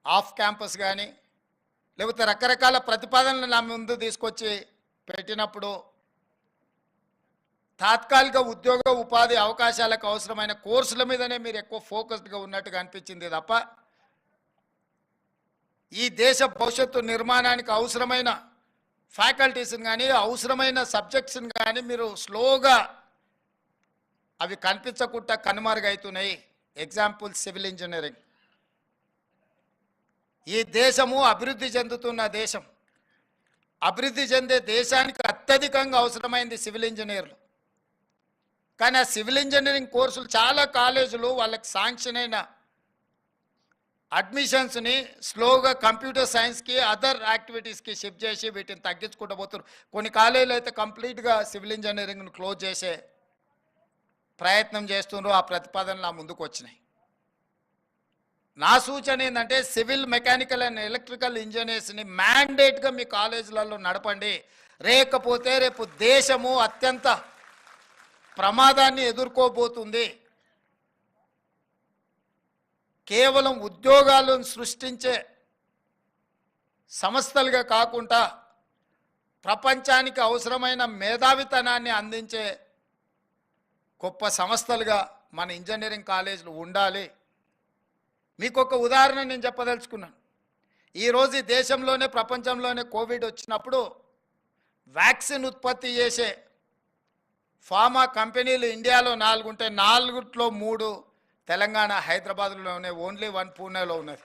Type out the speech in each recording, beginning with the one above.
Off campus కానీ లేకపోతే రకరకాల ప్రతిపాదనలు నా ముందు తీసుకొచ్చి పెట్టినప్పుడు తాత్కాలిక ఉద్యోగ ఉపాధి అవకాశాలకు అవసరమైన కోర్సుల మీదనే మీరు ఎక్కువ ఫోకస్డ్గా ఉన్నట్టుగా అనిపించింది తప్ప ఈ దేశ భవిష్యత్తు నిర్మాణానికి అవసరమైన ఫ్యాకల్టీస్ని కానీ అవసరమైన సబ్జెక్ట్స్ని కానీ మీరు స్లోగా అవి కనిపించకుండా కనుమరుగవుతున్నాయి. Example civil engineering. ఈ దేశము అభివృద్ధి చెందుతున్న దేశం. అభివృద్ధి చెందే దేశానికి అత్యధికంగా అవసరమైంది సివిల్ ఇంజనీర్లు. కానీ ఆ సివిల్ ఇంజనీరింగ్ కోర్సులు చాలా కాలేజీలు వాళ్ళకి శాంక్షన్ అయిన అడ్మిషన్స్ని స్లోగా కంప్యూటర్ సైన్స్కి అదర్ యాక్టివిటీస్కి షిఫ్ట్ చేసి వీటిని తగ్గించుకుంటూ పోతున్నారు. కొన్ని కాలేజీలు అయితే కంప్లీట్గా సివిల్ ఇంజనీరింగ్ను క్లోజ్ చేసే ప్రయత్నం చేస్తున్నారు. ఆ ప్రతిపాదనలు ముందుకు వచ్చినాయి. నా సూచన ఏంటంటే సివిల్ మెకానికల్ అండ్ ఎలక్ట్రికల్ ఇంజనీర్స్ని మ్యాండేట్గా మీ కాలేజీలలో నడపండి. లేకపోతే రేపు దేశము అత్యంత ప్రమాదాన్ని ఎదుర్కోబోతుంది. కేవలం ఉద్యోగాలను సృష్టించే సంస్థలుగా కాకుండా ప్రపంచానికి అవసరమైన మేధావితనాన్ని అందించే గొప్ప సంస్థలుగా మన ఇంజనీరింగ్ కాలేజీలు ఉండాలి. మీకు ఒక ఉదాహరణ నేను చెప్పదలుచుకున్నాను. ఈరోజు ఈ దేశంలోనే ప్రపంచంలోనే కోవిడ్ వచ్చినప్పుడు వ్యాక్సిన్ ఉత్పత్తి చేసే ఫార్మా కంపెనీలు ఇండియాలో 4 ఉంటే 4లో 3 తెలంగాణ హైదరాబాద్లోనే, ఓన్లీ 1 పూణేలో ఉన్నది.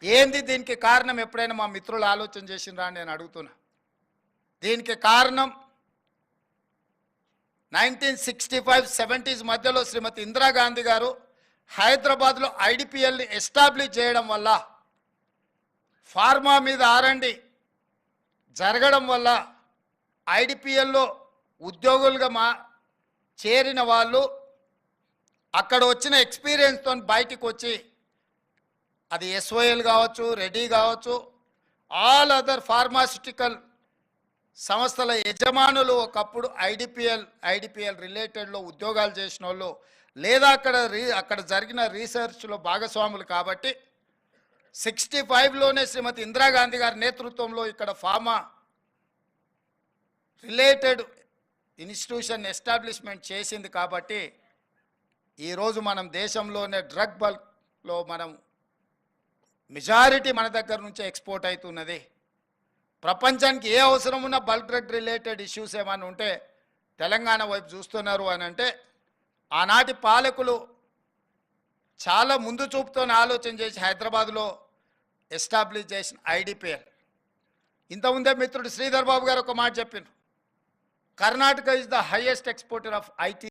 ఏంది దీనికి కారణం? ఎప్పుడైనా మా మిత్రులు ఆలోచన చేసిండ్రా అని నేను అడుగుతున్నా. దీనికి కారణం 1965-70s మధ్యలో శ్రీమతి ఇందిరాగాంధీ గారు హైదరాబాద్లో ఐడిపిఎల్ని ఎస్టాబ్లిష్ చేయడం వల్ల, ఫార్మా మీద R&D జరగడం వల్ల ఐడిపిఎల్లో ఉద్యోగులుగా చేరిన వాళ్ళు అక్కడ వచ్చిన ఎక్స్పీరియన్స్తో బయటికి వచ్చి, అది SOL కావచ్చు, రెడీ కావచ్చు, ఆల్ అదర్ ఫార్మాస్యూటికల్ సంస్థల యజమానులు ఒకప్పుడు ఐడిపిఎల్ రిలేటెడ్లో ఉద్యోగాలు చేసిన వాళ్ళు లేదా అక్కడ జరిగిన రీసెర్చ్లో భాగస్వాములు. కాబట్టి 65లోనే శ్రీమతి ఇందిరాగాంధీ గారి నేతృత్వంలో ఇక్కడ ఫార్మా రిలేటెడ్ ఇన్స్టిట్యూషన్ ఎస్టాబ్లిష్మెంట్ చేసింది. కాబట్టి ఈరోజు మనం దేశంలోనే డ్రగ్ బల్క్లో మనం మెజారిటీ మన దగ్గర నుంచే ఎక్స్పోర్ట్ అవుతున్నది. ప్రపంచానికి ఏ అవసరం ఉన్న బల్క్ డ్రగ్ రిలేటెడ్ ఇష్యూస్ ఏమైనా ఉంటే తెలంగాణ వైపు చూస్తున్నారు అని అంటే, ఆనాటి పాలకులు చాలా ముందు చూపుతో ఆలోచన చేసి హైదరాబాద్లో ఎస్టాబ్లిష్ చేసిన ఐడిపిఎల్. ఇంతకుముందే మిత్రుడు శ్రీధర్ బాబు గారు ఒక మాట చెప్పిండ్రు, Karnataka is the highest exporter of IT